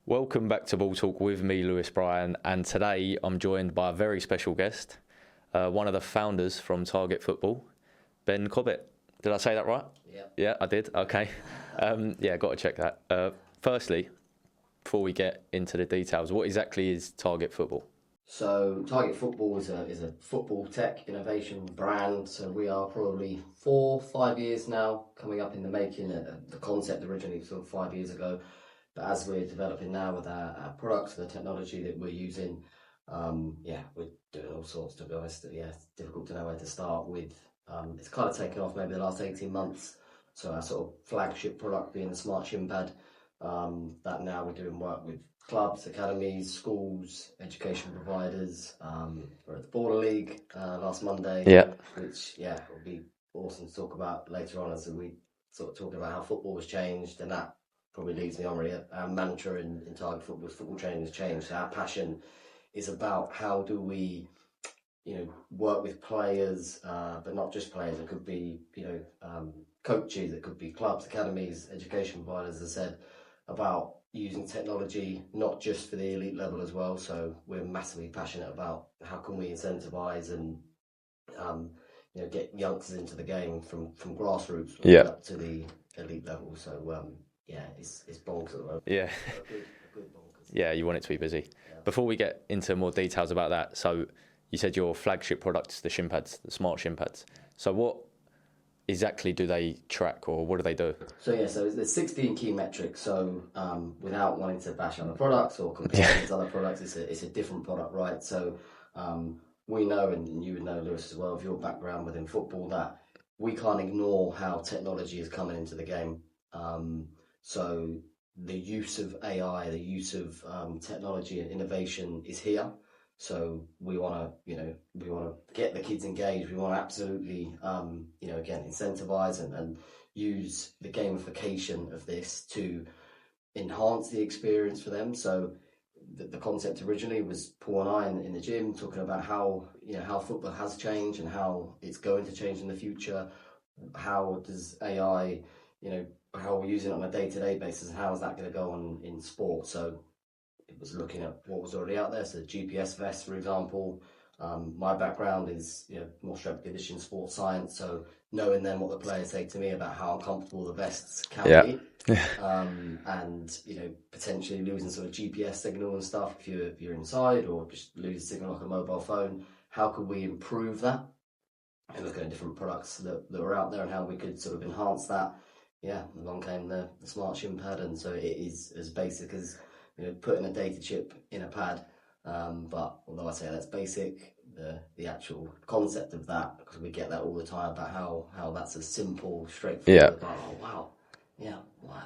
Welcome back to Ball Talk with me, Lewis Bryon, and today I'm joined by a very special guest, one of the founders from Target Football, Ben Cobbet. Did I say that right? Yeah. Yeah, I did. Okay. Got to check that. Firstly, before we get into the details, what exactly is Target Football? So Target Football is a football tech innovation brand. So we are probably 4-5 years now coming up in the making. The concept originally sort of 5 years ago. But as we're developing now with our products, the technology that we're using, we're doing all sorts, to be honest. Yeah, it's difficult to know where to start with. It's kind of taken off maybe the last 18 months. So our sort of flagship product being the smart shin pad, that now we're doing work with clubs, academies, schools, education providers. We're at the Border League last Monday, which will be awesome to talk about later on as we sort of talking about how football has changed, and that probably leads me on really. Our mantra in Target Football is football training has changed. So our passion is about how do we, work with players, but not just players. It could be, coaches. It could be clubs, academies, education providers. As I said, about using technology not just for the elite level as well. So we're massively passionate about how can we incentivize and get youngsters into the game from grassroots up to the elite level. So it's bonkers at the moment. Yeah. A good bonkers. Yeah, you want it to be busy. Yeah. Before we get into more details about that, so you said your flagship product is the shin pads, the smart shin pads. So what exactly do they track, or what do they do? So there's 16 key metrics. So without wanting to bash other products or compare it with other products, it's a different product, right? So we know, and you would know, Lewis, as well, of your background within football, that we can't ignore how technology is coming into the game. So the use of AI, the use of technology and innovation is here. So we want to get the kids engaged. We want to absolutely, again, incentivize and use the gamification of this to enhance the experience for them. So the concept originally was Paul and I in the gym talking about how football has changed and how it's going to change in the future. How does AI, how we're using it on a day-to-day basis, and how is that going to go on in sport? So it was looking at what was already out there. So GPS vests, for example. My background is more strength conditioning, sports science. So knowing then what the players say to me about how uncomfortable the vests can be, and potentially losing sort of GPS signal and stuff if you're inside, or just lose signal like a mobile phone. How could we improve that? And looking at different products that were out there and how we could sort of enhance that. Yeah, along came the smart shin pad, and so it is as basic as putting a data chip in a pad. But although I say that's basic, the actual concept of that, because we get that all the time about how that's a simple, straightforward. Like, oh wow, why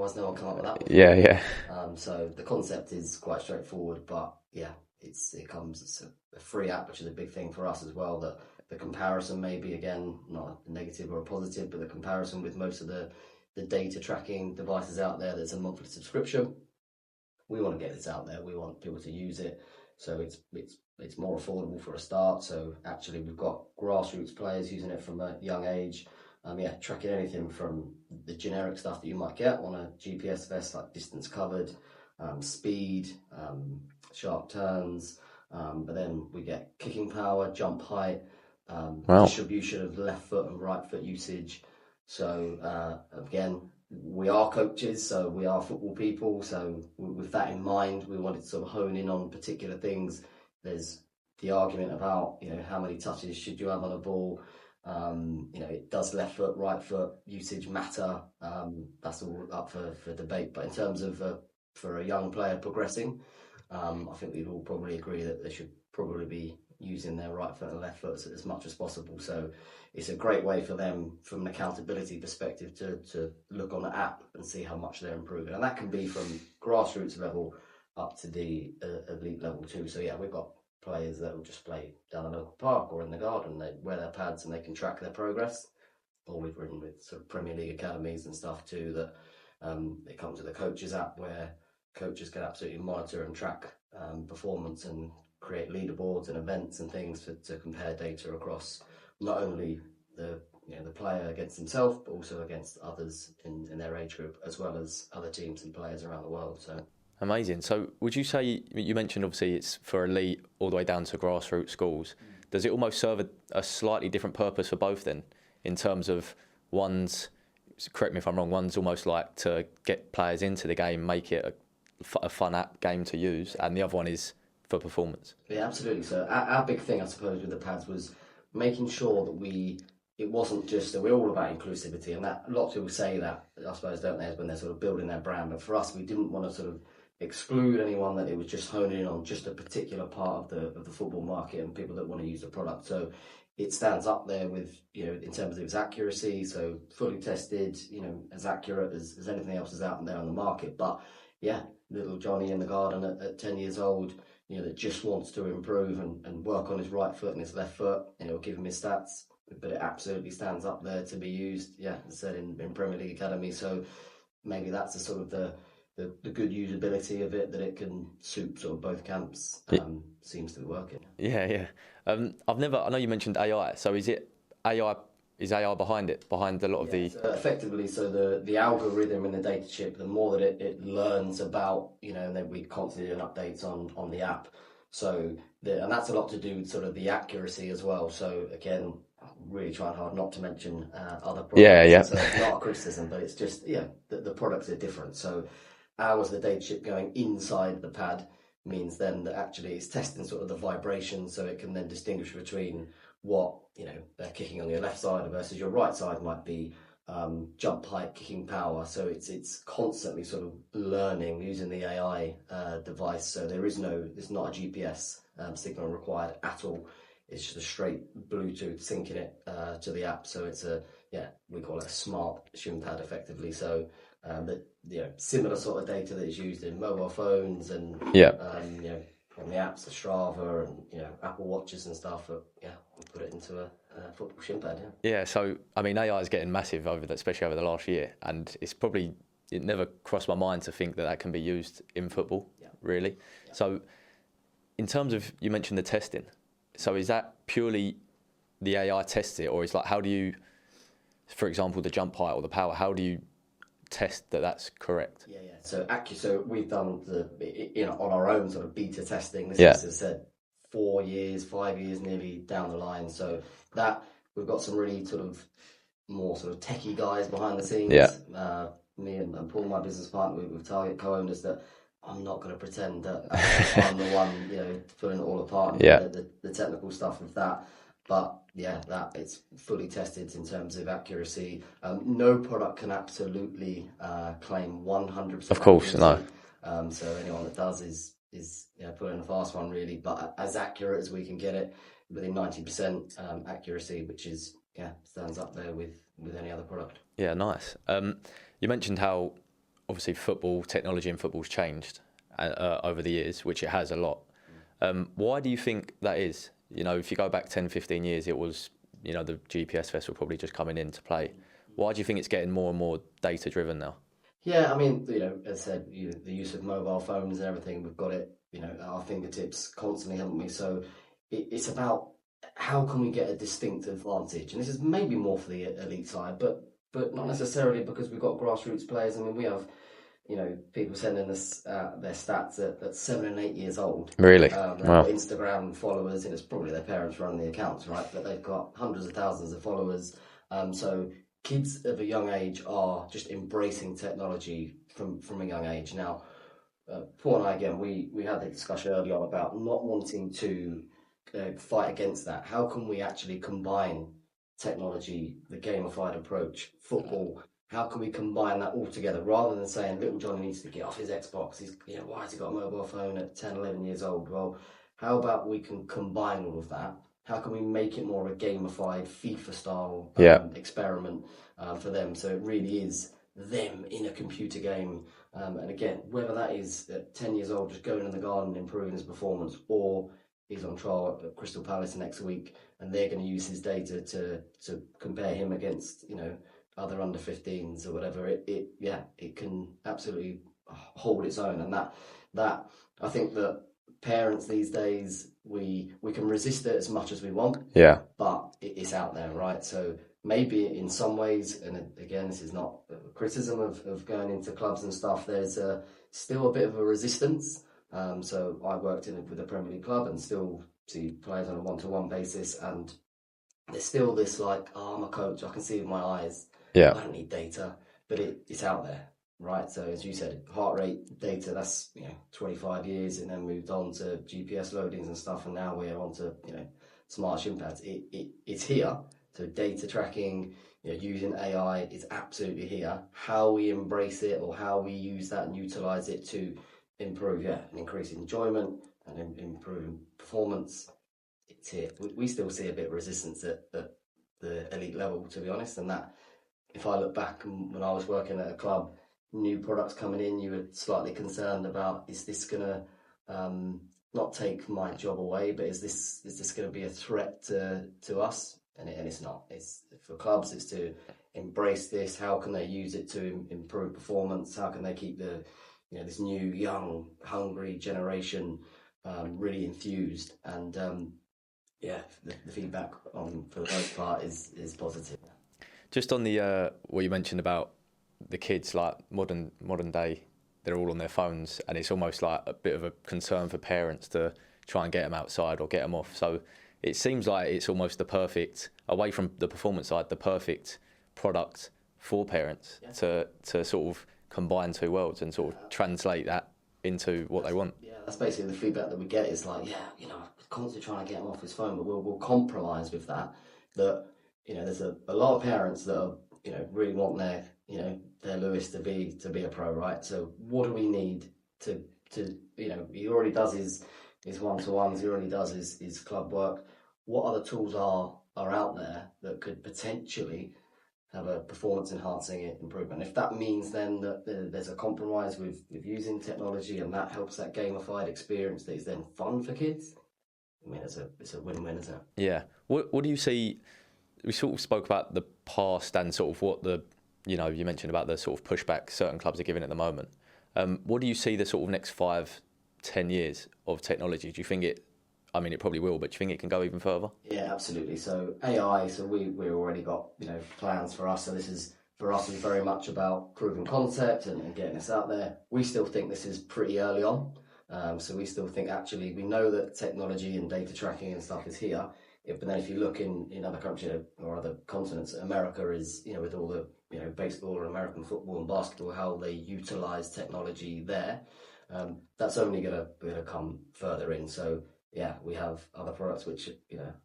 has no one come up with that before? So the concept is quite straightforward, but it comes as a free app, which is a big thing for us as well. That the comparison may be, again, not a negative or a positive, but the comparison with most of the data tracking devices out there, there's a monthly subscription. We want to get this out there. We want people to use it, so it's more affordable for a start. So actually, we've got grassroots players using it from a young age. Tracking anything from the generic stuff that you might get on a GPS vest, like distance covered, speed, sharp turns, but then we get kicking power, jump height, distribution of left foot and right foot usage. So again, we are coaches, so we are football people. So with that in mind, we wanted to sort of hone in on particular things. There's the argument about how many touches should you have on a ball. It does left foot, right foot usage matter. That's all up for debate. But in terms of for a young player progressing, I think we'd all probably agree that they should probably be using their right foot and left foot as much as possible. So it's a great way for them, from an accountability perspective, to look on the app and see how much they're improving. And that can be from grassroots level up to the elite level too. So we've got players that will just play down the local park or in the garden. They wear their pads and they can track their progress. Or we've ridden with sort of Premier League academies and stuff too, that it comes with a coaches app where coaches can absolutely monitor and track performance and create leaderboards and events and things to compare data across not only the player against himself, but also against others in their age group, as well as other teams and players around the world. So Amazing. So would you say, you mentioned obviously it's for elite all the way down to grassroots schools. Does it almost serve a slightly different purpose for both then, in terms of one's, correct me if I'm wrong, one's almost like to get players into the game, make it a fun app game to use, and the other one is for performance? Yeah, absolutely. So our big thing, I suppose, with the pads was making sure that it wasn't just that we're all about inclusivity, and that a lot of people say that, I suppose, don't they, when they're sort of building their brand. But for us, we didn't want to sort of exclude anyone, that it was just honing in on just a particular part of the football market and people that want to use the product. So it stands up there with, in terms of its accuracy, so fully tested, as accurate as anything else is out there on the market. But yeah, little Johnny in the garden at 10 years old, that just wants to improve and work on his right foot and his left foot, give him his stats. But it absolutely stands up there to be used, as I said, in Premier League Academy. So maybe that's the sort of the good usability of it, that it can suit sort of both camps. Seems to be working. Yeah. I know you mentioned AI. So is it AI? Is AI behind it? Behind a lot of the... So effectively, so the algorithm in the data chip, the more that it learns about, and then we constantly do updates on the app. So and that's a lot to do with sort of the accuracy as well. So again, really trying hard not to mention other products. Yeah. So it's not a criticism, but it's just, the products are different. So ours, the data chip going inside the pad, means then that actually it's testing sort of the vibration, so it can then distinguish between what, they're kicking on your left side versus your right side might be jump height, kicking power. So it's constantly sort of learning using the AI device. So it's not a GPS signal required at all. It's just a straight Bluetooth syncing it to the app. So it's we call it a smart shin pad effectively. So similar sort of data that is used in mobile phones and on the apps, the Strava and Apple Watches and stuff. But we put it into a football shin pad. Yeah. So I mean, AI is getting massive especially over the last year, and it never crossed my mind to think that can be used in football. Really. Yeah. So in terms of, you mentioned the testing. So is that purely the AI tests it, or is like, how do you, for example, the jump height or the power, how do you test that that's correct? Yeah. So we've done on our own sort of beta testing. This is, as I said, 5 years nearly down the line. So that we've got some really sort of more sort of techie guys behind the scenes. Yeah. Me and Paul, my business partner with Target co-owners, that I'm not going to pretend that I'm the one, pulling it all apart. The technical stuff of that. But that it's fully tested in terms of accuracy. No product can absolutely claim 100%. Of course, accuracy. No. So anyone that does is pulling a fast one, really. But as accurate as we can get it, within 90% accuracy, which is stands up there with any other product. Yeah, nice. You mentioned how obviously technology in football's changed over the years, which it has a lot. Why do you think that is? If you go back 10, 15 years, it was, the GPS vessel probably just coming in to play. Why do you think it's getting more and more data driven now? Yeah, I mean, as I said, the use of mobile phones and everything, we've got it, at our fingertips constantly, haven't we? So it's about how can we get a distinct advantage? And this is maybe more for the elite side, but not necessarily, because we've got grassroots players. I mean, we have, people sending us their stats at 7 and 8 years old. Really? They've Wow. got Instagram followers, and it's probably their parents running the accounts, right? But they've got hundreds of thousands of followers. So kids of a young age are just embracing technology from a young age. Now, Paul and I, again, we had the discussion early on about not wanting to fight against that. How can we actually combine technology, the gamified approach, football? How can we combine that all together, rather than saying little Johnny needs to get off his Xbox? He's, why has he got a mobile phone at 10, 11 years old? Well, how about we can combine all of that? How can we make it more of a gamified FIFA-style experiment for them? So it really is them in a computer game. And again, whether that is at 10 years old, just going in the garden and improving his performance, or he's on trial at Crystal Palace next week, and they're going to use his data to compare him against, other under 15s or whatever. It can absolutely hold its own. And that I think that parents these days, we can resist it as much as we want. Yeah. But it's out there, right? So maybe in some ways, and again, this is not a criticism of going into clubs and stuff, there's still a bit of a resistance. So I worked with a Premier League club and still see players on a one-to-one basis, and there's still this like, oh, I'm a coach, I can see with my eyes. Yeah. I don't need data, but it's out there, right? So as you said, heart rate data, that's 25 years, and then moved on to GPS loadings and stuff, and now we're on to smart shin pads. It's here. So data tracking, using AI is absolutely here. How we embrace it or how we use that and utilize it to improve, and increase enjoyment and improve performance, it's here. We still see a bit of resistance at the elite level, to be honest, and that, if I look back when I was working at a club, new products coming in, you were slightly concerned about, is this going to not take my job away, but is this going to be a threat to us? And it's not. It's for clubs. It's to embrace this. How can they use it to improve performance? How can they keep this new, young, hungry generation really infused? And the feedback for the most part is positive. Just on the what you mentioned about the kids, like modern day, they're all on their phones, and it's almost like a bit of a concern for parents to try and get them outside or get them off. So it seems like it's almost the perfect, away from the performance side, the perfect product for parents to sort of combine two worlds and sort of translate that into what they want. Yeah, that's basically the feedback that we get. Is like, constantly trying to get him off his phone, but we'll compromise with that. There's a lot of parents that are, really want their Lewis to be a pro, right? So what do we need to he already does his one-to-ones, he already does his club work. What other tools are out there that could potentially have a performance-enhancing improvement? If that means then that there's a compromise with using technology, and that helps that gamified experience that is then fun for kids, I mean, it's a win-win, isn't it? Yeah. What do you see? We sort of spoke about the past and sort of what you mentioned about the sort of pushback certain clubs are giving at the moment. What do you see the sort of next 5-10 years of technology? Do you think it probably will, but do you think it can go even further? Yeah, absolutely. So AI, we already got, plans for us. So this is, for us, is very much about proving concept and getting this out there. We still think this is pretty early on. So we still think, actually, we know that technology and data tracking and stuff is here. But then if you look in other countries or other continents, America is, with all the, baseball or American football and basketball, how they utilize technology there, that's only going to come further in. So yeah, we have other products which,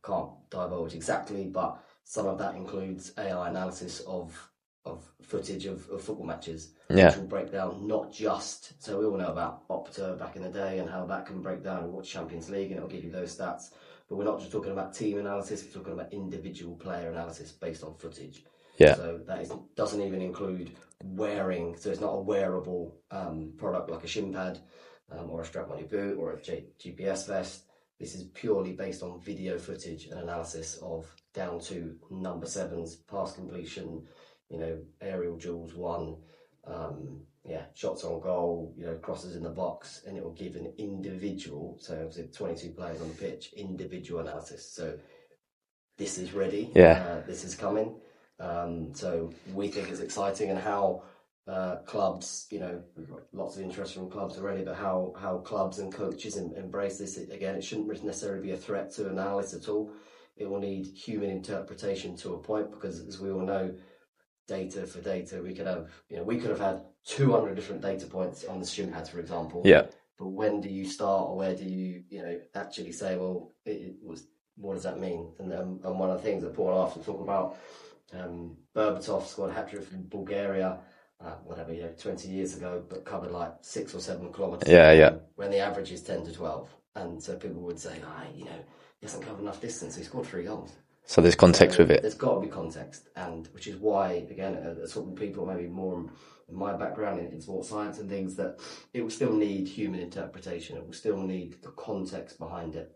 can't divulge exactly, but some of that includes AI analysis of footage of football matches, which will break down not just, so we all know about Opta back in the day and how that can break down and watch Champions League, and it'll give you those stats. But we're not just talking about team analysis, we're talking about individual player analysis based on footage. Yeah. So that doesn't even include wearing, so it's not a wearable product like a shin pad or a strap on your boot or a GPS vest. This is purely based on video footage and analysis of down to number sevens, pass completion, aerial duels won, shots on goal, crosses in the box, and it will give an individual, so obviously 22 players on the pitch, individual analysis. So this is ready. This is coming. So we think it's exciting, and how clubs, we've got lots of interest from clubs already, but how clubs and coaches embrace this. Again, it shouldn't necessarily be a threat to analysis at all. It will need human interpretation to a point, because as we all know, data for data, we could have had 200 different data points on the shin pads, for example. Yeah. But when do you start, or where do you, actually say, well, what does that mean? And one of the things that Paul and I often talk about, Berbatov scored a hat-trick from Bulgaria, 20 years ago, but covered like 6 or 7 kilometres. When the average is 10 to 12. And so people would say, he hasn't covered enough distance, he scored 3 goals. So there's context with it. There's got to be context, and which is why, again, sort of people maybe more in my background in sports science and things, that it will still need human interpretation. It will still need the context behind it.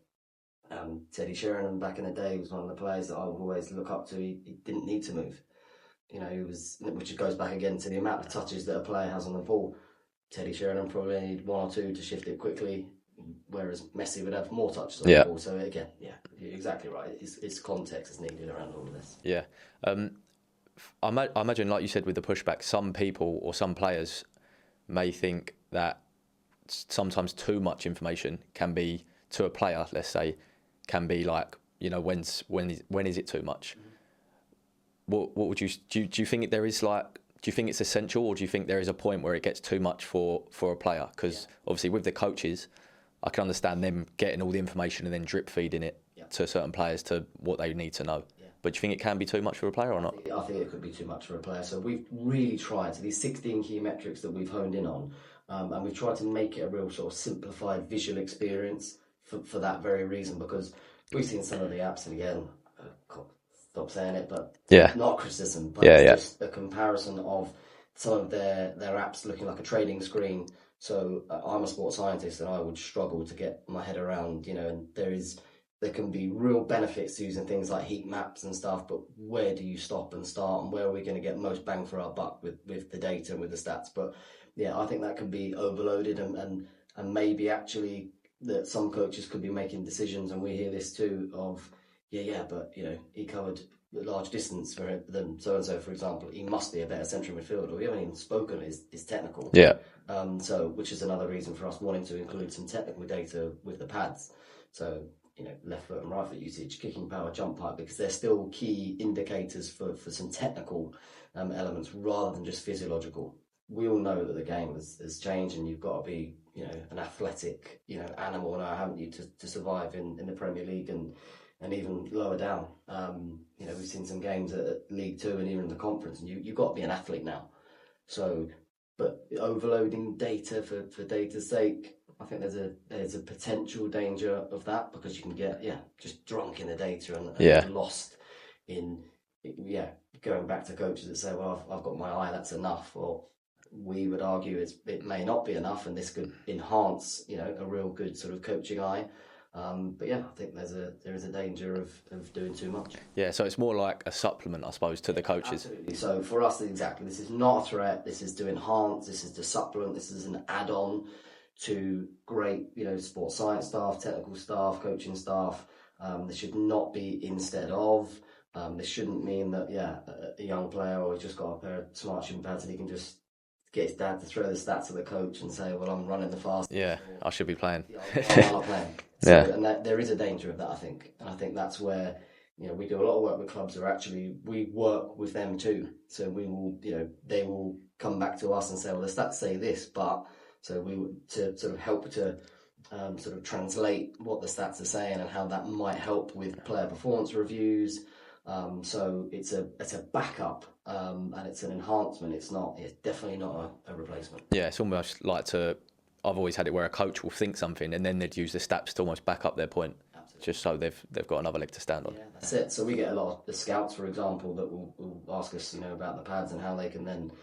Teddy Sheringham back in the day was one of the players that I would always look up to. He didn't need to move. He was, which goes back again to the amount of touches that a player has on the ball. Teddy Sheringham probably need 1 or 2 to shift it quickly, whereas Messi would have more touches on the ball. So again, you're exactly right. It's context is needed around all of this. Yeah. I imagine, like you said, with the pushback, some people or some players may think that sometimes too much information can be, to a player, let's say, can be like, when is it too much? What would you do you think there is like, do you think it's essential, or do you think there is a point where it gets too much for a player? Because obviously with the coaches, I can understand them getting all the information and then drip feeding it to certain players to what they need to know. But do you think it can be too much for a player or not? I think it could be too much for a player. So we've really tried, these 16 key metrics that we've honed in on, and we've tried to make it a real sort of simplified visual experience for that very reason, because we've seen some of the apps, and again, stop saying it, but not criticism, but just a comparison of some of their apps looking like a trading screen. So I'm a sports scientist, and I would struggle to get my head around, and there can be real benefits to using things like heat maps and stuff, but where do you stop and start, and where are we going to get most bang for our buck with the data and with the stats? But I think that can be overloaded, and maybe actually that some coaches could be making decisions, and we hear this too, of but he covered a large distance for them, so and so, for example, he must be a better central midfielder. We haven't even spoken his technical. So which is another reason for us wanting to include some technical data with the pads. So left foot and right foot usage, kicking power, jump height, because they're still key indicators for some technical elements rather than just physiological. We all know that the game has changed, and you've got to be an athletic animal now, haven't you, to survive in the Premier League and even lower down. We've seen some games at League Two and even in the Conference, and you've got to be an athlete now. So, but overloading data for data's sake, I think there's a potential danger of that, because you can get just drunk in the data and lost in going back to coaches that say, well, I've got my eye, that's enough. Or we would argue it may not be enough, and this could enhance a real good sort of coaching eye. But I think there is a danger of doing too much. So it's more like a supplement, I suppose, to the coaches. Absolutely. So for us, exactly, this is not a threat. This is to enhance. This is to supplement. This is an add-on to great, sports science staff, technical staff, coaching staff. This should not be instead of. This shouldn't mean that a young player or just got a pair of smart shin pads and he can just get his dad to throw the stats to the coach and say, well, I'm running the fastest. I should be playing. I'm not playing. And there is a danger of that, I think. And I think that's where, we do a lot of work with clubs where actually we work with them too. So we will, they will come back to us and say, well, the stats say this, but so we would to sort of help to sort of translate what the stats are saying and how that might help with player performance reviews. So it's a backup and it's an enhancement. It's definitely not a replacement. It's almost like I've always had it where a coach will think something and then they'd use the stats to almost back up their point. Absolutely. Just so they've got another leg to stand on. That's it. So we get a lot of the scouts, for example, that will ask us, about the pads and how they can then,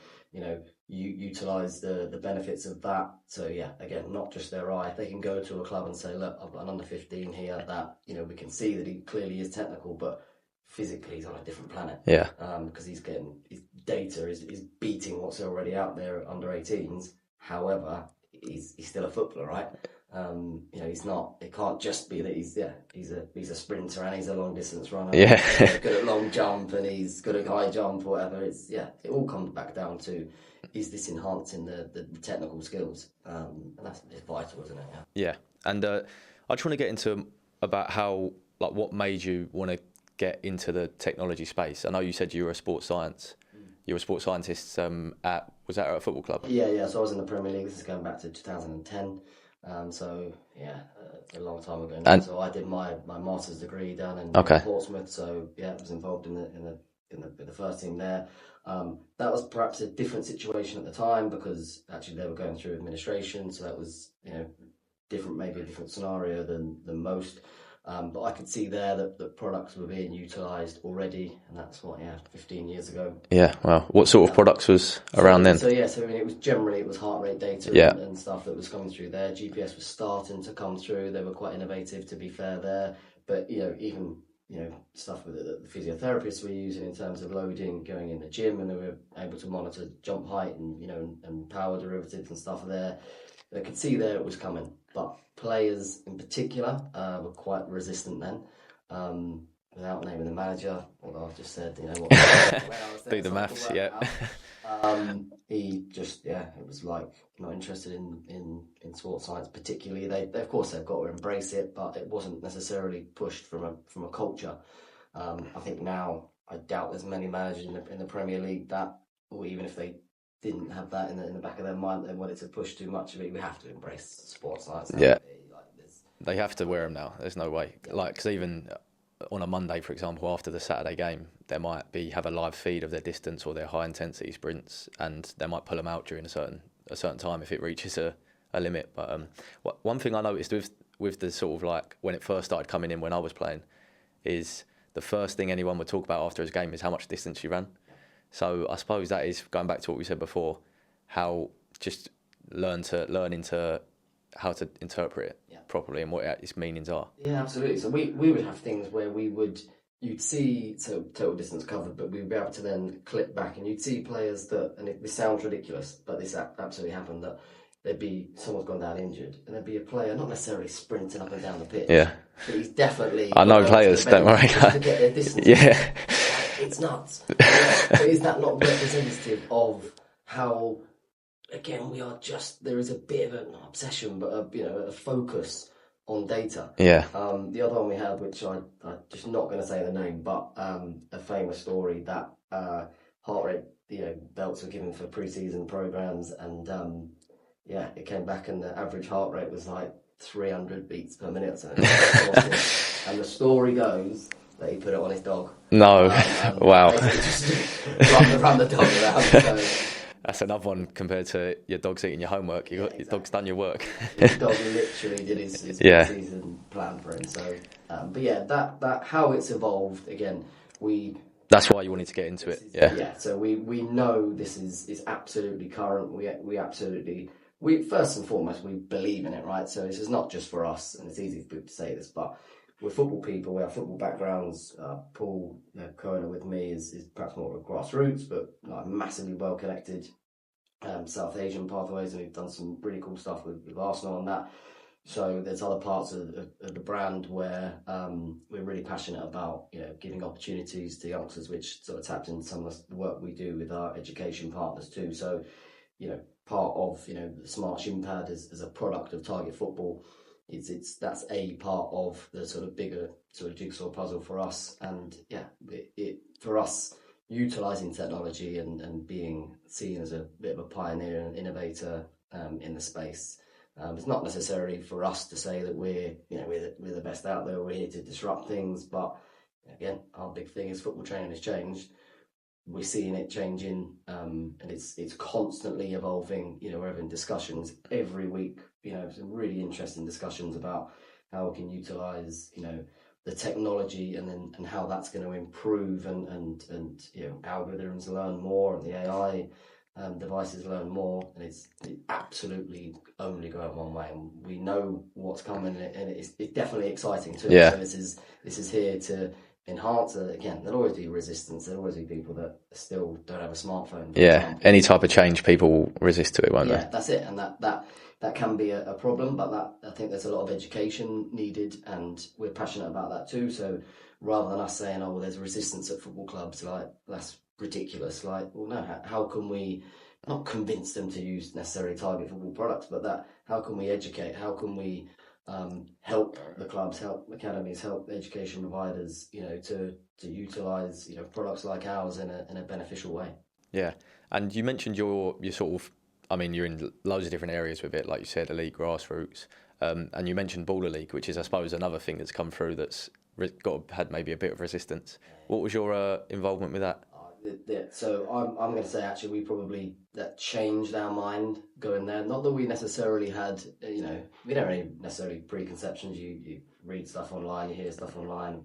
utilise the benefits of that. So again, not just their eye. They can go to a club and say, look, I've got an under 15 here that, we can see that he clearly is technical, but physically he's on a different planet. Because his data is beating what's already out there under 18s. However, he's still a footballer, right? He's not. It can't just be that he's a sprinter and he's a long distance runner. He's good at long jump and he's good at high jump or whatever. It all comes back down to, is this enhancing the technical skills? And that's vital, isn't it? And I just want to get into about how, like, what made you want to get into the technology space. I know you said you were a sports science. You were a sports scientist was that at a football club? So I was in the Premier League. This is going back to 2010. A long time ago now. So I did my master's degree down in Portsmouth. So I was involved in the first team there. That was perhaps a different situation at the time because actually they were going through administration. So that was different, maybe a different scenario than most. But I could see there that products were being utilised already, and that's 15 years ago. Wow. What sort of products was around then? So it was heart rate data and stuff that was coming through there. GPS was starting to come through. They were quite innovative, to be fair there. But even stuff with the physiotherapists were using in terms of loading, going in the gym, and they were able to monitor jump height and and power derivatives and stuff there. They could see there it was coming, but players in particular were quite resistant then. without naming the manager, although I've just said, what when I was there, Do the so maths, yeah. He just, it was like not interested in sports science particularly. They of course they've got to embrace it, but it wasn't necessarily pushed from a culture. I think now I doubt there's many managers in the Premier League that, or even if they didn't have that in the back of their mind, they wanted to push too much of it. We have to embrace sports science. Yeah. They have to wear them now. There's no way. Yeah. Like, because even on a Monday, for example, after the Saturday game, they might have a live feed of their distance or their high intensity sprints, and they might pull them out during a certain time if it reaches a limit. But one thing I noticed with the sort of like when it first started coming in when I was playing, is the first thing anyone would talk about after his game is how much distance you ran. So I suppose that is going back to what we said before, how just learn into how to interpret it properly and what its meanings are. Yeah, absolutely. So we would have things where you'd see total distance covered, but we'd be able to then clip back and you'd see players that, and this sounds ridiculous, but this absolutely happened, that someone's gone down injured and there'd be a player not necessarily sprinting up and down the pitch. Yeah. But he's definitely... I know players, don't worry. To get their distance. Yeah. It's nuts. But is that not representative of how... Again, there is a bit of an obsession, but a focus on data. Yeah. The other one we had, which I'm just not going to say the name, but a famous story that heart rate, belts were given for pre-season programs, and it came back and the average heart rate was like 300 beats per minute. So and the story goes that he put it on his dog. No. Wow. Just run the dog around. So, that's another one compared to your dog's eating your homework. Your dog's done your work. His dog literally did his season plan for him. So, that how it's evolved. Again, that's why you wanted to get into it. Yeah. So we know this is absolutely current. We first and foremost we believe in it, right? So this is not just for us, and it's easy for people to say this, but we're football people. We have football backgrounds. Paul Cohen with me is perhaps more of a grassroots, but like massively well connected South Asian pathways, and we've done some really cool stuff with Arsenal on that. So there's other parts of the brand where we're really passionate about giving opportunities to youngsters, which sort of tapped into some of the work we do with our education partners too. So part of the Smart Shin Pad as a product of Target Football. That's a part of the sort of bigger sort of jigsaw puzzle for us, and for us utilising technology and being seen as a bit of a pioneer and innovator in the space. It's not necessarily for us to say that we're the best out there. We're here to disrupt things, but again, our big thing is football training has changed. We're seeing it changing, and it's constantly evolving. We're having discussions every week. Some really interesting discussions about how we can utilise, the technology and how that's going to improve and algorithms learn more and the AI devices learn more, and it's absolutely only going one way. And we know what's coming, and it's definitely exciting too. Yeah. So this is here to enhance it. Again, there'll always be resistance. There'll always be people that still don't have a smartphone. Yeah, any type of change, people will resist to it, won't they? Yeah, that's it, and that can be a problem. But I think there's a lot of education needed, and we're passionate about that too. So rather than us saying, "Oh, well, there's resistance at football clubs," like that's ridiculous. Like, well, no, how can we not convince them to use necessarily Target Football products, but how can we educate? How can we help the clubs, help academies, help education providers, to utilise, products like ours in a beneficial way. Yeah, and you mentioned your sort of, you're in loads of different areas with it, like you said, elite, grassroots, and you mentioned Baller League, which is, I suppose, another thing that's come through that's had maybe a bit of resistance. What was your involvement with that? So I'm going to say actually that changed our mind going there. Not that we necessarily had, we don't have any necessarily preconceptions. You read stuff online, you hear stuff online,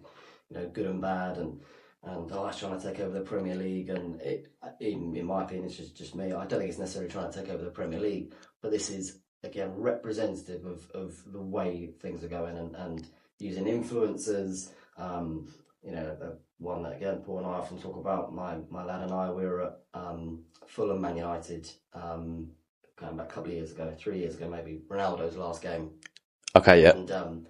good and bad, and it's trying to take over the Premier League. And in my opinion, it's just me. I don't think it's necessarily trying to take over the Premier League, but this is again representative of the way things are going and using influencers. The one that again Paul and I often talk about. My lad and I, we were at Fulham Man United going back a couple of years ago, 3 years ago maybe, Ronaldo's last game. Okay, yeah. And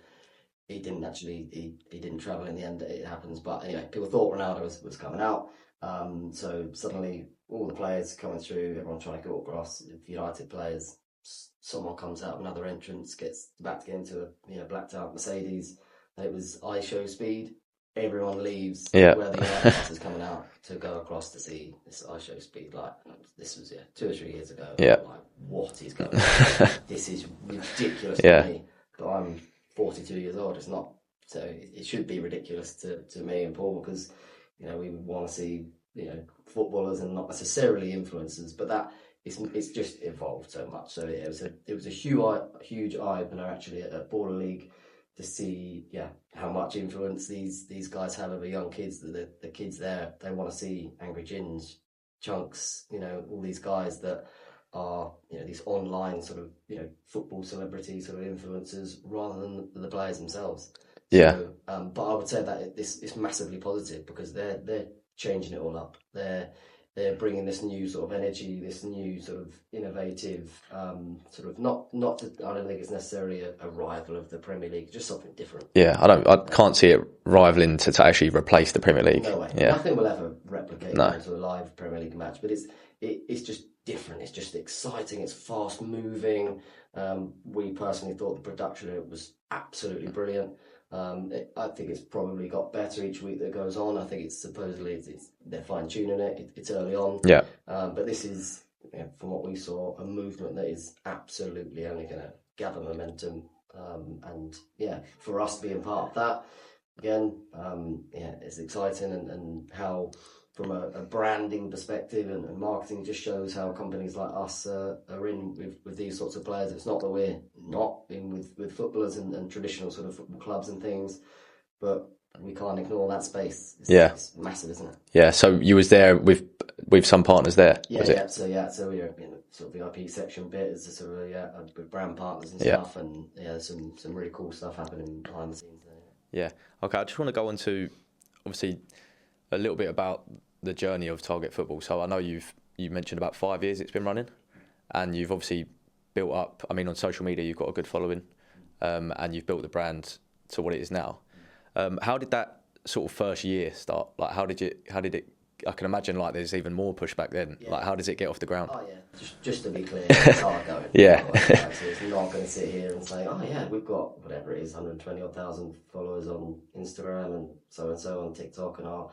he didn't actually, he didn't travel in the end. It happens, but anyway, people thought Ronaldo was coming out. So suddenly all the players coming through, everyone trying to get autographs. United players, someone comes out of another entrance, gets back to get into a blacked out Mercedes. It was eye show speed. Everyone leaves where the United bus is coming out to go across to see this eye show speed. Like, this was 2 or 3 years ago. Yeah. Like, what is going on? This is ridiculous to me. But I'm 42 years old. It's not. So it should be ridiculous to me and Paul, because we want to see footballers and not necessarily influencers, but that it's just evolved so much. So it was a huge eye opener actually at Baller League to see how much influence these guys have over young kids. The kids there, they want to see Angry Gins, Chunks, all these guys that are these online sort of football celebrities, sort of influencers, rather than the players themselves. So, but I would say that it's massively positive, because they're changing it all up. They're bringing this new sort of energy, this new sort of innovative, sort of not. I don't think it's necessarily a rival of the Premier League, just something different. Yeah, I can't see it rivaling to actually replace the Premier League. No way. Yeah. Nothing will ever replicate into a live Premier League match. But it's just different. It's just exciting. It's fast moving. We personally thought the production of it was absolutely brilliant. I think it's probably got better each week that goes on. I think it's supposedly they're fine tuning it. It's early on. Yeah. But this is, from what we saw, a movement that is absolutely only going to gather momentum. And for us being part of that, again, it's exciting, and how, from a branding perspective and marketing, just shows how companies like us are in with these sorts of players. It's not that we're not in with footballers and traditional sort of football clubs and things, but we can't ignore that space. It's massive, isn't it? Yeah. So you was there with some partners there. Was it? So we were in the sort of VIP section bit as a sort of with brand partners and stuff, and some really cool stuff happening behind the scenes there. Yeah. Okay. I just want to go on to, obviously, a little bit about the journey of Target Football. So I know you mentioned about 5 years it's been running, and you've obviously built up. I mean, on social media you've got a good following, and you've built the brand to what it is now. How did that sort of first year start? Like, how did it? I can imagine like there's even more pushback then. Yeah. Like, how does it get off the ground? Oh yeah, just to be clear, it's hard going. Yeah. So it's not going to sit here and say, oh yeah, we've got whatever it is, 120,000 followers on Instagram and so on TikTok, and our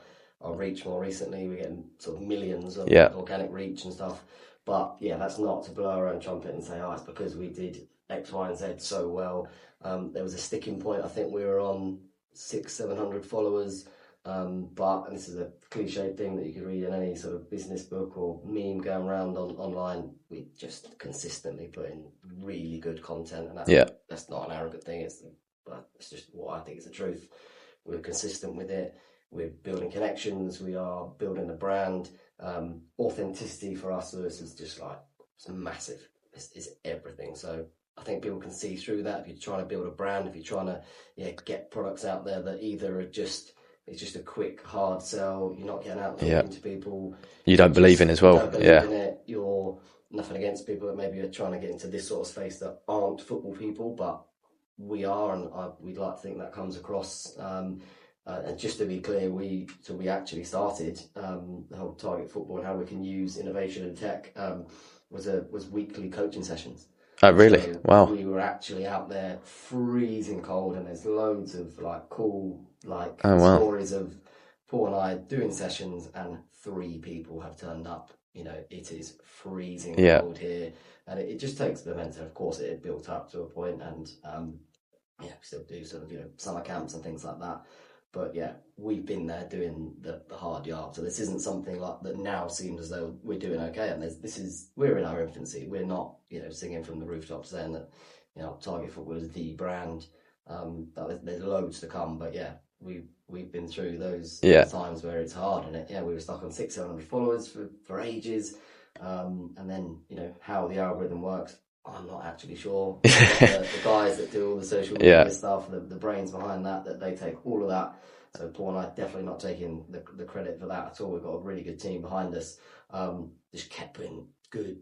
reach more recently, we're getting sort of millions of organic reach and stuff. But that's not to blow our own trumpet and say, oh, it's because we did X, Y, and Z so well. There was a sticking point. I think we were on 600-700 followers. But, and this is a cliche thing that you could read in any sort of business book or meme going around online, we just consistently put in really good content, and that's not an arrogant thing. But it's just what I think is the truth. We're consistent with it. We're building connections. We are building a brand. Authenticity for us, Lewis, is just like, it's massive. It's everything. So I think people can see through that. If you're trying to build a brand, if you're trying to get products out there that either are it's just a quick, hard sell, you're not getting out talking to people. You don't believe in as well. You don't believe in it. You're nothing against people that maybe are trying to get into this sort of space that aren't football people, but we are, and we'd like to think that comes across. And just to be clear, we actually started the whole Target Football and how we can use innovation and tech was weekly coaching sessions. Oh, really? So wow. We were actually out there freezing cold, and there's loads of like cool stories of Paul and I doing sessions, and 3 people have turned up. It is freezing cold here, and it just takes momentum. Of course, it had built up to a point, and we still do sort of summer camps and things like that. But we've been there doing the hard yard. So this isn't something like that now seems as though we're doing okay. And we're in our infancy. We're not, singing from the rooftops saying that, Target Football is the brand. There's loads to come. But we've been through those times where it's hard. And we were stuck on 600 followers for ages. And then, how the algorithm works, I'm not actually sure. The guys that do all the social media stuff, the brains behind that they take all of that. So Paul and I definitely not taking the credit for that at all. We've got a really good team behind us. Just kept putting good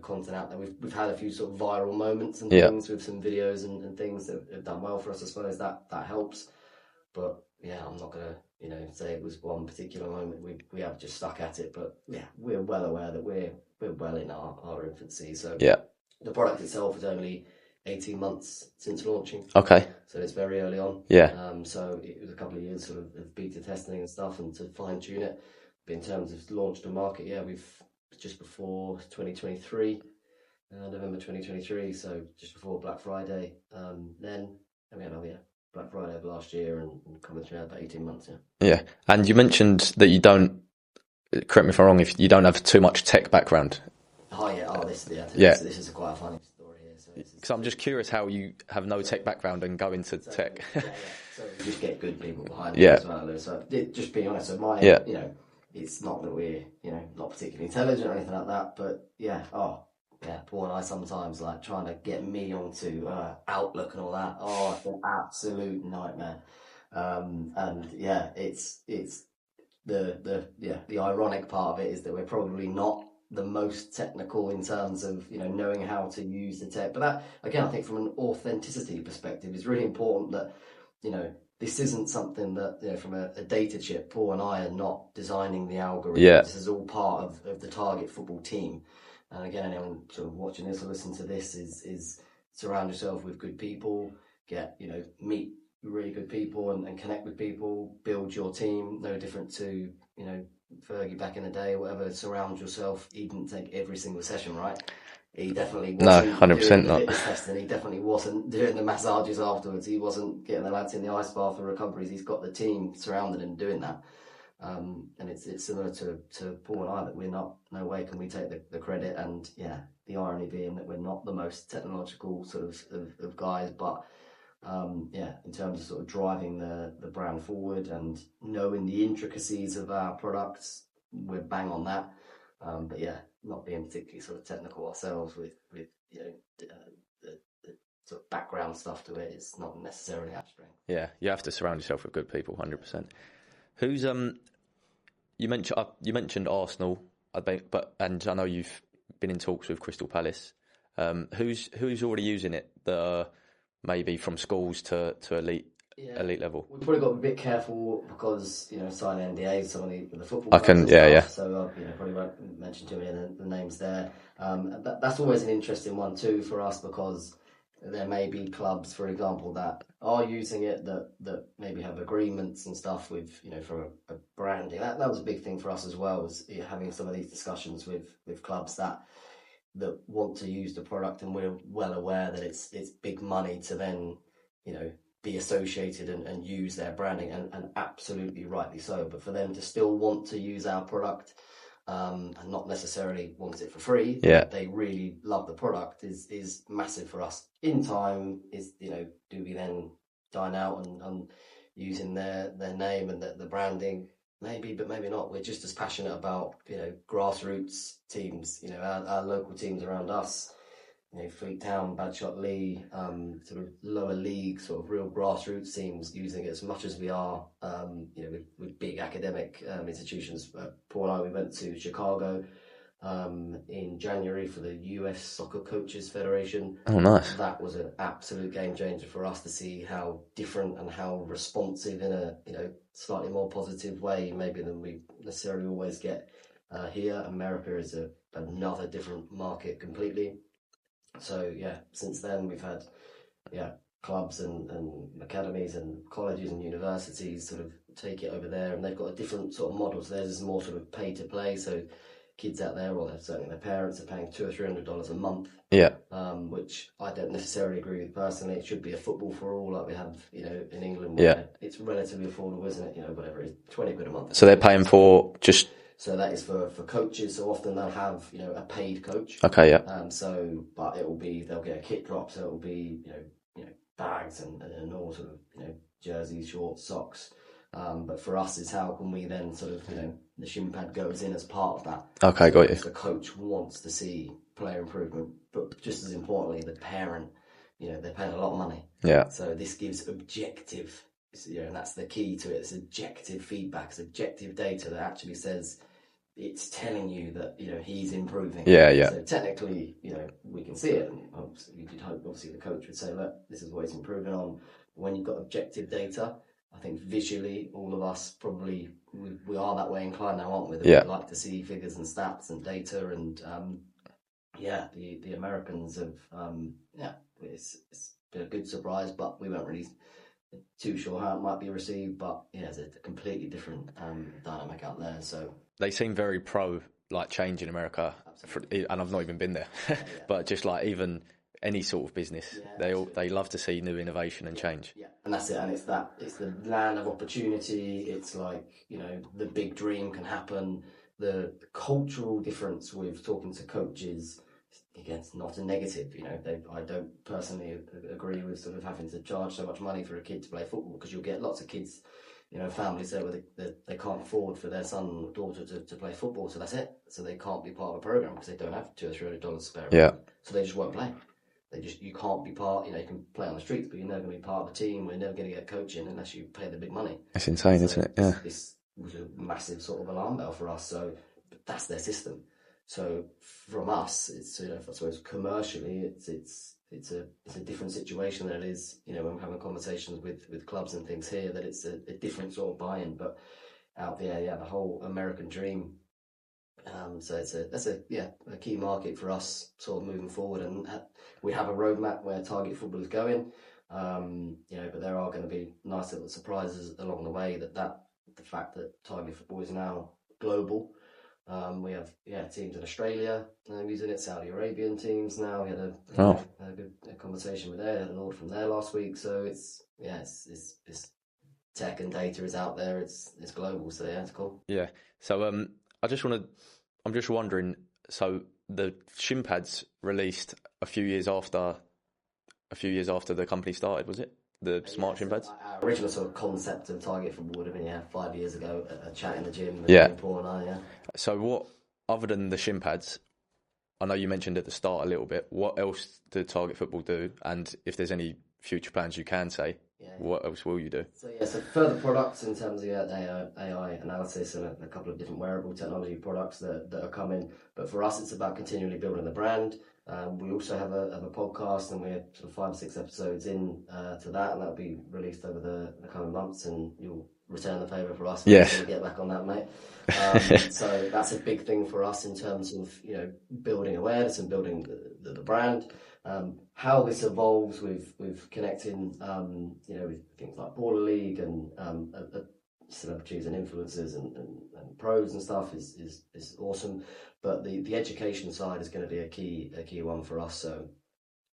content out there. We've had a few sort of viral moments and things with some videos and things that have done well for us. I suppose that helps. But yeah, I'm not gonna say it was one particular moment. We have just stuck at it. But yeah, we're well aware that we're well in our infancy. So the product itself is only 18 months since launching. Okay. So it's very early on. Yeah. So it was a couple of years sort of beta testing and stuff and to fine tune it. But in terms of launch to market, we've just before 2023, November 2023. So just before Black Friday. Then we had Black Friday of last year and coming through about 18 months. Yeah. And you mentioned that you don't. Correct me if I'm wrong. If you don't have too much tech background. This is quite a funny story here. Because I'm just curious how you have no tech background and go into tech. So you just get good people behind it as well. So just being honest, so my it's not that we're not particularly intelligent or anything like that, but Paul and I sometimes like trying to get me onto Outlook and all that. Oh, it's an absolute nightmare. It's the ironic part of it is that we're probably not the most technical in terms of knowing how to use the tech. But that again, I think from an authenticity perspective, is really important that this isn't something that from a data chip. Paul and I are not designing the algorithm. Yeah. This is all part of the Target Football team. And again, anyone sort of watching this or listening to this is surround yourself with good people, meet really good people and connect with people, build your team. No different to Fergie back in the day or whatever. Surround yourself. He didn't take every single session, right? He definitely wasn't 100% not. Fitness testing. He definitely wasn't doing the massages afterwards. He wasn't getting the lads in the ice bath for recoveries. He's got the team surrounding him doing that. And it's similar to Paul and I that we're not. No way can we take the credit. And the irony being that we're not the most technological sort of guys, but in terms of sort of driving the brand forward and knowing the intricacies of our products, we're bang on that. But not being particularly sort of technical ourselves with the sort of background stuff to it is not necessarily our strength. Yeah, you have to surround yourself with good people, 100%. Who's you mentioned Arsenal, and I know you've been in talks with Crystal Palace. Who's already using it that are maybe from schools to elite level? We've probably got to be a bit careful because signing NDAs, some of the football. I can, yeah. So probably won't mention too many of the names there. That's always an interesting one too for us because there may be clubs, for example, that are using it that maybe have agreements and stuff with from a branding. That was a big thing for us as well, was having some of these discussions with clubs that want to use the product, and we're well aware that it's big money to then be associated and use their branding, and absolutely rightly so. But for them to still want to use our product and not necessarily want it for free, they really love the product is massive for us. In time, do we then dine out and using their name and the branding? Maybe, but maybe not. We're just as passionate about grassroots teams, our local teams around us, Fleet Town, Badshot Lee, sort of lower league, sort of real grassroots teams using it as much as we are, with big academic institutions. Paul and I, we went to Chicago in January for the US Soccer Coaches Federation. Oh, nice. That was an absolute game changer for us to see how different and how responsive in a slightly more positive way maybe than we necessarily always get here. America is another different market completely. So since then we've had clubs and academies and colleges and universities sort of take it over there, and they've got a different sort of model. So theirs is more sort of pay to play. So kids out there, or certainly their parents, are paying $200 or $300 a month. Which I don't necessarily agree with personally. It should be a football for all, like we have, in England. Where it's relatively affordable, isn't it? Whatever it is, £20 a month. So they're paying for just. So that is for coaches. So often they'll have a paid coach. Okay, yeah. But they'll get a kit drop. So it will be bags and all sort of jerseys, shorts, socks. But for us, is how can we then sort of the shin pad goes in as part of that. Okay, got you. The coach wants to see player improvement, but just as importantly, the parent, they're paying a lot of money. Yeah. So this gives objective, and that's the key to it. It's objective feedback, it's objective data that actually says it's telling you that, you know, he's improving. Yeah. So technically, you know, we can see it. And obviously, you'd hope, obviously, the coach would say, look, this is what he's improving on. When you've got objective data, I think visually, all of us probably, we are that way inclined now, aren't we? That we like to see figures and stats and data. And the Americans have, it's been a good surprise, but we weren't really too sure how it might be received. But yeah, it's a completely different dynamic out there. So they seem very pro like change in America, and I've not even been there. But just like even any sort of business, they love to see new innovation and change. Yeah, and that's it. And it's the land of opportunity. It's like, you know, the big dream can happen. The cultural difference with talking to coaches, again, it's not a negative. You know, I don't personally agree with sort of having to charge so much money for a kid to play football, because you'll get lots of kids, you know, families there where they can't afford for their son or daughter to play football, so that's it. So they can't be part of a program because they don't have $200 or $300 spare. Yeah. So they just won't play. You can't be part. You know, you can play on the streets, but you're never going to be part of the team. We're never going to get coaching unless you pay the big money. It's insane, isn't it? Yeah. This was a massive sort of alarm bell for us. So that's their system. So from us, it's, you know, I suppose commercially, it's a different situation than it is, you know, when we're having conversations with clubs and things here, that it's a different sort of buy-in. But out there, the whole American dream. So that's a key market for us sort of moving forward, and we have a roadmap where Target Football is going. You know, but there are going to be nice little surprises along the way. The fact that Target Football is now global. We have teams in Australia using it, Saudi Arabian teams now. We had a good conversation with there, an order from there last week. So it's tech and data is out there. It's global. So yeah, it's cool. Yeah. So I'm just wondering. So the shin pads released a few years after the company started, was it? The smart shin pads? Our original sort of concept of Target Football would have been 5 years ago, a chat in the gym. Paul and I, So what, other than the shin pads, I know you mentioned at the start a little bit, what else did Target Football do? And if there's any future plans you can say, what else will you do? So further products in terms of AI analysis and a couple of different wearable technology products that are coming. But for us, it's about continually building the brand. We also have a podcast, and we're sort of 5 or 6 episodes in to that, and that'll be released over the coming months, and you'll return the favour for us. Yes. Get back on that, mate. So that's a big thing for us in terms of, you know, building awareness and building the brand. How this evolves with connecting, you know, with things like Baller League and celebrities and influencers and pros and stuff is awesome. But the education side is going to be a key one for us. So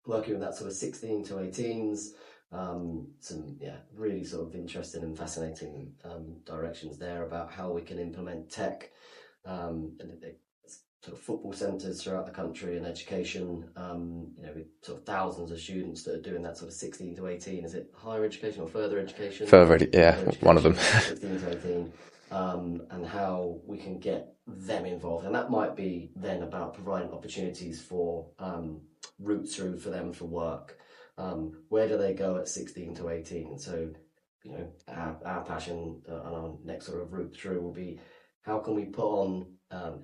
working with that sort of 16 to 18s, some really sort of interesting and fascinating directions there about how we can implement tech and sort of football centres throughout the country and education, you know, with sort of thousands of students that are doing that sort of 16 to 18. Is it higher education or further education? Further education, one of them. 16 to 18, and how we can get them involved. And that might be then about providing opportunities for routes through for them for work. Where do they go at 16 to 18? And so, you know, our passion and our next sort of route through will be, how can we put on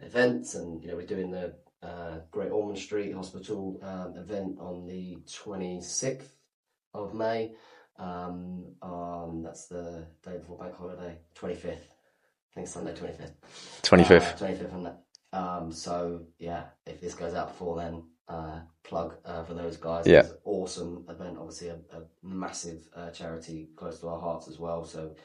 events? And, you know, we're doing the Great Ormond Street Hospital event on the 26th of May. That's the day before bank holiday, 25th. I think Sunday 25th. 25th. 25th on that. So yeah, if this goes out before then, plug for those guys. Yeah. It's an awesome event, obviously a massive charity close to our hearts as well. So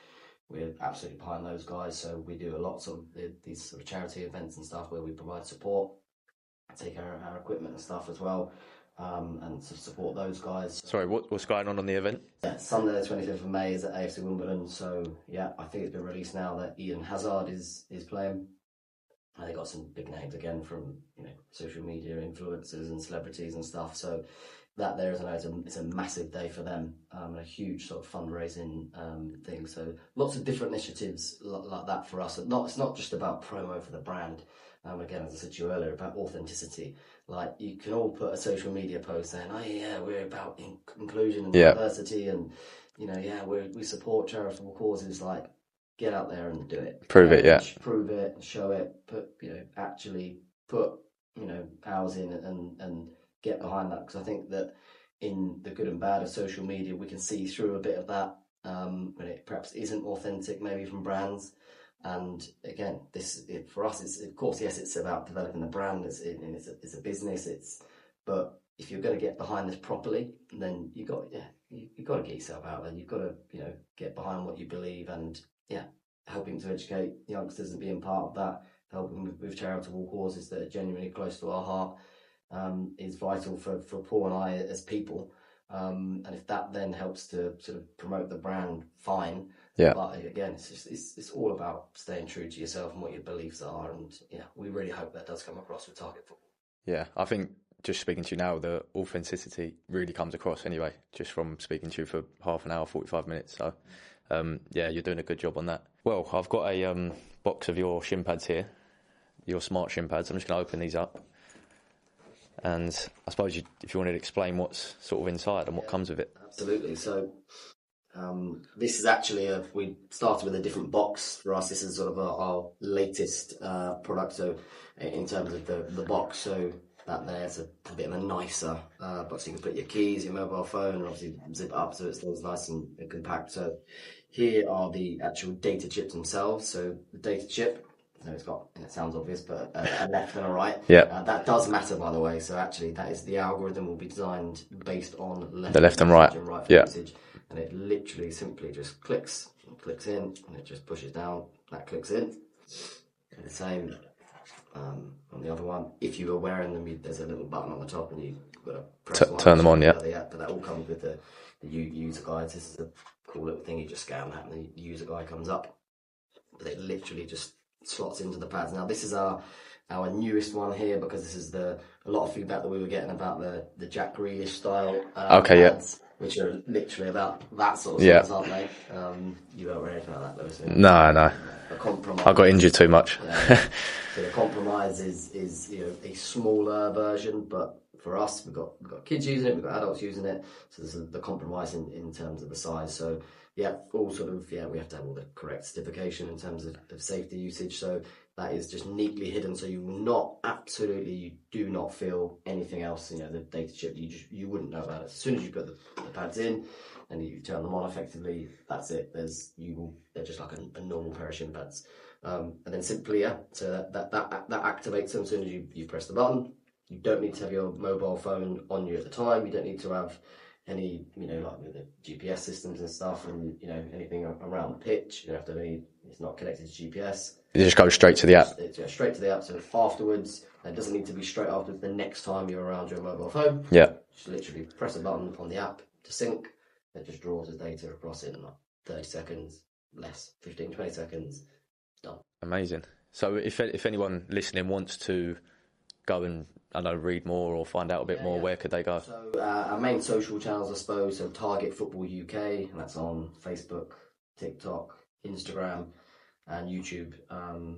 we're absolutely behind those guys. So we do a lot of these sort of charity events and stuff where we provide support, take our equipment and stuff as well, and support those guys. Sorry, what's going on the event? Yeah, Sunday the 25th of May is at AFC Wimbledon. So yeah, I think it's been released now that Eden Hazard is playing. And they got some big names again from, you know, social media influencers and celebrities and stuff. So that there it's a massive day for them, and a huge sort of fundraising thing. So lots of different initiatives like that for us. It's not just about promo for the brand. Again, as I said to you earlier, about authenticity. Like, you can all put a social media post saying, "Oh yeah, we're about inclusion and diversity, and, you know, we support charitable causes." Like, get out there and do it. Prove it, yeah. Prove it, show it, actually put, hours in and get behind that. Because I think that in the good and bad of social media, we can see through a bit of that when it perhaps isn't authentic, maybe from brands. And again, for us, it's of course, yes, it's about developing the brand. It's a business. But if you're going to get behind this properly, then you've got to get yourself out there. You've got to get behind what you believe, and helping to educate youngsters and being part of that, helping with charitable causes that are genuinely close to our heart, is vital for Paul and I as people. And if that then helps to sort of promote the brand, fine. Yeah. But again, it's all about staying true to yourself and what your beliefs are. And we really hope that does come across with Target Football. Yeah, I think just speaking to you now, the authenticity really comes across anyway, just from speaking to you for half an hour, 45 minutes. So, you're doing a good job on that. Well, I've got a box of your shin pads here, your smart shin pads. I'm just going to open these up. And I suppose if you wanted to explain what's sort of inside and what comes with it. Absolutely. So this is actually we started with a different box for us. This is sort of our latest product. So in terms of the box, so that there's a bit of a nicer box. You can put your keys, your mobile phone, and obviously zip it up so it stays nice and compact. So here are the actual data chips themselves. So the data chip. So it's got, it sounds obvious, but a left and a right. Yeah. That does matter, by the way. So actually, that is the algorithm will be designed based on the left and right. Usage, and it literally simply just clicks in, and it just pushes down. That clicks in. And the same on the other one. If you were wearing them, there's a little button on the top, and you've got to press turn them on. Yeah. But that all comes with the user guides. This is a cool little thing. You just scan that, and the user guide comes up. But it literally just slots into the pads. Now this is our newest one here, because this is a lot of feedback that we were getting about the Jack Grealish style pads, which are literally about that sort of size, aren't they? You don't worry anything about that, Lewis. No. I got injured too much. So the compromise is a smaller version, but for us, we've got kids using it, we've got adults using it, so there's the compromise in terms of the size. So all sort of, we have to have all the correct certification in terms of safety usage. So that is just neatly hidden. So you do not feel anything else. The data chip, you wouldn't know about it. As soon as you put the pads in and you turn them on effectively, that's it. They're just like a normal pair of shin pads. And then simply, so that activates them as soon as you press the button. You don't need to have your mobile phone on you at the time. You don't need to have any, like with the GPS systems and stuff, and anything around the pitch. You don't have to it's not connected to GPS. You just go straight to the app. Straight to the app. So afterwards, it doesn't need to be straight after the next time you're around your mobile phone. Yeah. Just literally press a button on the app to sync. It just draws the data across in like 30 seconds, less, 15, 20 seconds. Done. Amazing. So if anyone listening wants to go and read more or find out a bit more, where could they go? So our main social channels, I suppose, so Target Football UK, and that's on Facebook, TikTok, Instagram, and YouTube.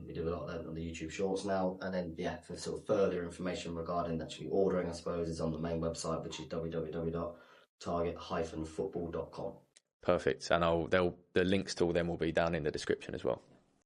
We do a lot of that on the YouTube Shorts now. And then, for sort of further information regarding actually ordering, I suppose, is on the main website, which is www.target-football.com. Perfect. And the links to all them will be down in the description as well.